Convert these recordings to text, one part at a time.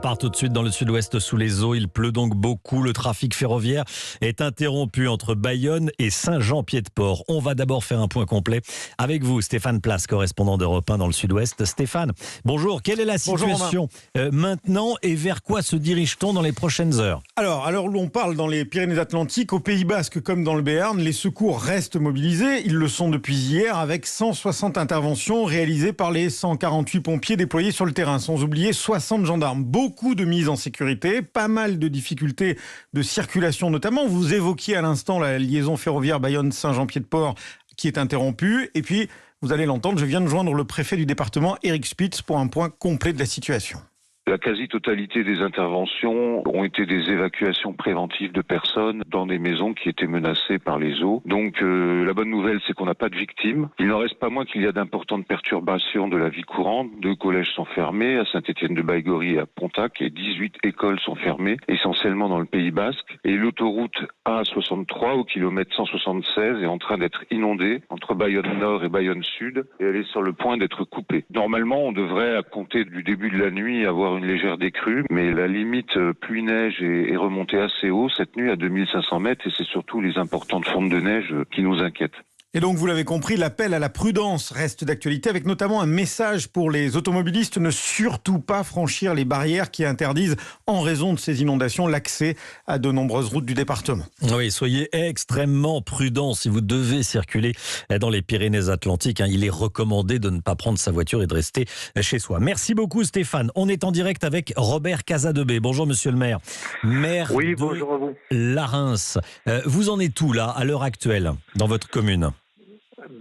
part tout de suite dans le sud-ouest sous les eaux. Il pleut donc beaucoup. Le trafic ferroviaire est interrompu entre Bayonne et Saint-Jean-Pied-de-Port. On va d'abord faire un point complet avec vous, Stéphane Place, correspondant d'Europe 1 dans le sud-ouest. Stéphane, bonjour. Quelle est la situation maintenant et vers quoi se dirige-t-on dans les prochaines heures? Alors on parle dans les Pyrénées-Atlantiques, au Pays Basque comme dans le Béarn, les secours restent mobilisés. Ils le sont depuis hier avec 160 interventions réalisées par les 148 pompiers déployés sur le terrain, sans oublier 60 gendarmes. Beaucoup de mise en sécurité, pas mal de difficultés de circulation notamment. Vous évoquiez à l'instant la liaison ferroviaire Bayonne-Saint-Jean-Pied-de-Port qui est interrompue. Et puis, vous allez l'entendre, je viens de joindre le préfet du département, Eric Spitz, pour un point complet de la situation. La quasi-totalité des interventions ont été des évacuations préventives de personnes dans des maisons qui étaient menacées par les eaux. Donc la bonne nouvelle, c'est qu'on n'a pas de victimes. Il n'en reste pas moins qu'il y a d'importantes perturbations de la vie courante. 2 collèges sont fermés à Saint-Étienne-de-Baïgorry et à Pontac et 18 écoles sont fermées, essentiellement dans le Pays Basque. Et l'autoroute A63 au kilomètre 176 est en train d'être inondée entre Bayonne Nord et Bayonne Sud et elle est sur le point d'être coupée. Normalement, on devrait, à compter du début de la nuit, avoir une légère décrue, mais la limite pluie-neige est remontée assez haut cette nuit à 2500 mètres et c'est surtout les importantes fontes de neige qui nous inquiètent. Et donc, vous l'avez compris, l'appel à la prudence reste d'actualité avec notamment un message pour les automobilistes, ne surtout pas franchir les barrières qui interdisent, en raison de ces inondations, l'accès à de nombreuses routes du département. Oui, soyez extrêmement prudents si vous devez circuler dans les Pyrénées-Atlantiques. Il est recommandé de ne pas prendre sa voiture et de rester chez soi. Merci beaucoup Stéphane. On est en direct avec Robert Casadebé. Bonjour monsieur le maire. Maire oui, de bonjour à vous. Larens. Vous en êtes où là, à l'heure actuelle, dans votre commune ?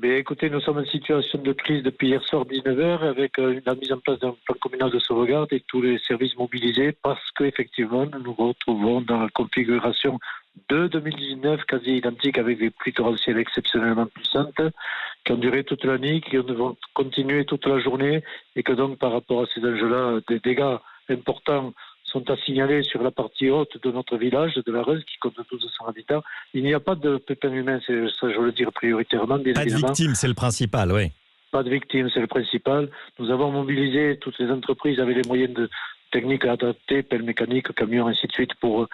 Écoutez, nous sommes en situation de crise depuis hier soir 19h avec la mise en place d'un plan communal de sauvegarde et tous les services mobilisés parce qu'effectivement, nous nous retrouvons dans la configuration de 2019 quasi identique avec des pluies torrentielles exceptionnellement puissantes qui ont duré toute la nuit, qui vont continuer toute la journée et que donc par rapport à ces enjeux-là, des dégâts importants sont à signaler sur la partie haute de notre village, de la Reuse, qui compte 1200 habitants. Il n'y a pas de pépins humains, ça je veux le dire prioritairement. Bien pas évidemment. De victimes, c'est le principal, oui. Pas de victimes, c'est le principal. Nous avons mobilisé toutes les entreprises avec les moyens techniques adaptés, pelles mécaniques, camions, ainsi de suite, pour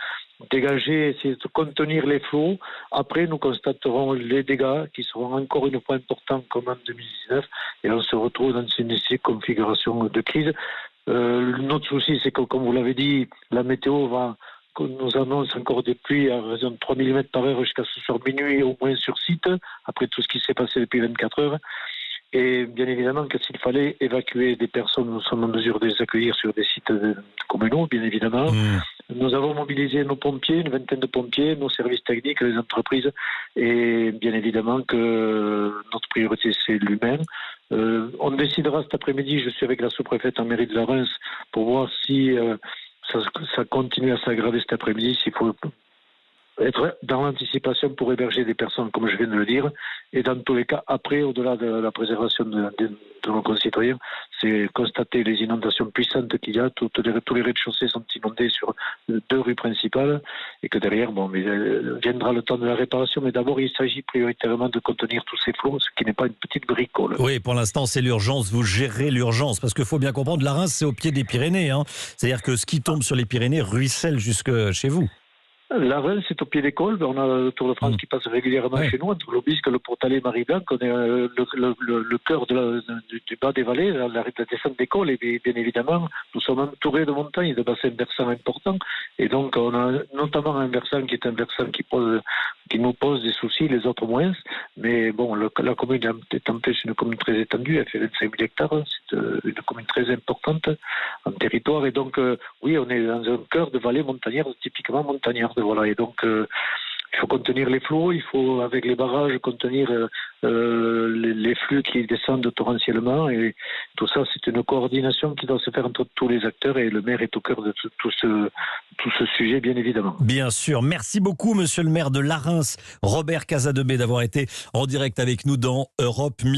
dégager, essayer de contenir les flots. Après, nous constaterons les dégâts qui seront encore une fois importants comme en 2019 et on se retrouve dans une configuration de crise. Notre souci, c'est que, comme vous l'avez dit, la météo nous annonce encore des pluies à raison de 3 mm par heure jusqu'à ce soir minuit, au moins sur site, après tout ce qui s'est passé depuis 24 heures. Et bien évidemment que s'il fallait évacuer des personnes, nous sommes en mesure de les accueillir sur des sites communaux, bien évidemment. Nous avons mobilisé nos pompiers, une vingtaine de pompiers, nos services techniques, les entreprises. Et bien évidemment que notre priorité, c'est l'humain. On décidera cet après-midi, je suis avec la sous-préfète en mairie de Larens, pour voir si ça continue à s'aggraver cet après-midi, s'il faut être dans l'anticipation pour héberger des personnes, comme je viens de le dire. Et dans tous les cas, après, au-delà de la préservation de nos concitoyens, c'est constater les inondations puissantes qu'il y a. Tous les rez-de-chaussée sont inondés sur 2 rues principales. Et que derrière, viendra le temps de la réparation. Mais d'abord, il s'agit prioritairement de contenir tous ces flots, ce qui n'est pas une petite bricole. Oui, pour l'instant, c'est l'urgence. Vous gérez l'urgence. Parce qu'il faut bien comprendre, Larens, c'est au pied des Pyrénées. C'est-à-dire que ce qui tombe sur les Pyrénées ruisselle jusque chez vous. Larens, c'est au pied des Cols. On a le Tour de France qui passe régulièrement chez nous, entre l'Aubisque, le Portalet, Marie-Blanc. On est le cœur du bas des vallées, la descente des Cols. Et bien évidemment, nous sommes entourés de montagnes, de bassins versants importants. Et donc, on a notamment un versant qui est un versant qui nous pose des soucis, les autres moins. Mais bon, la commune est en plus une commune très étendue, elle fait 25 000 hectares. C'est une commune très importante en territoire. Et donc, oui, on est dans un cœur de vallée montagnère, typiquement montagnarde. Voilà, et donc il faut contenir les flots, il faut avec les barrages contenir les flux qui descendent torrentiellement et tout ça c'est une coordination qui doit se faire entre tous les acteurs et le maire est au cœur de tout ce sujet bien évidemment. Bien sûr, merci beaucoup monsieur le maire de Larens, Robert Casadebé d'avoir été en direct avec nous dans Europe Midi.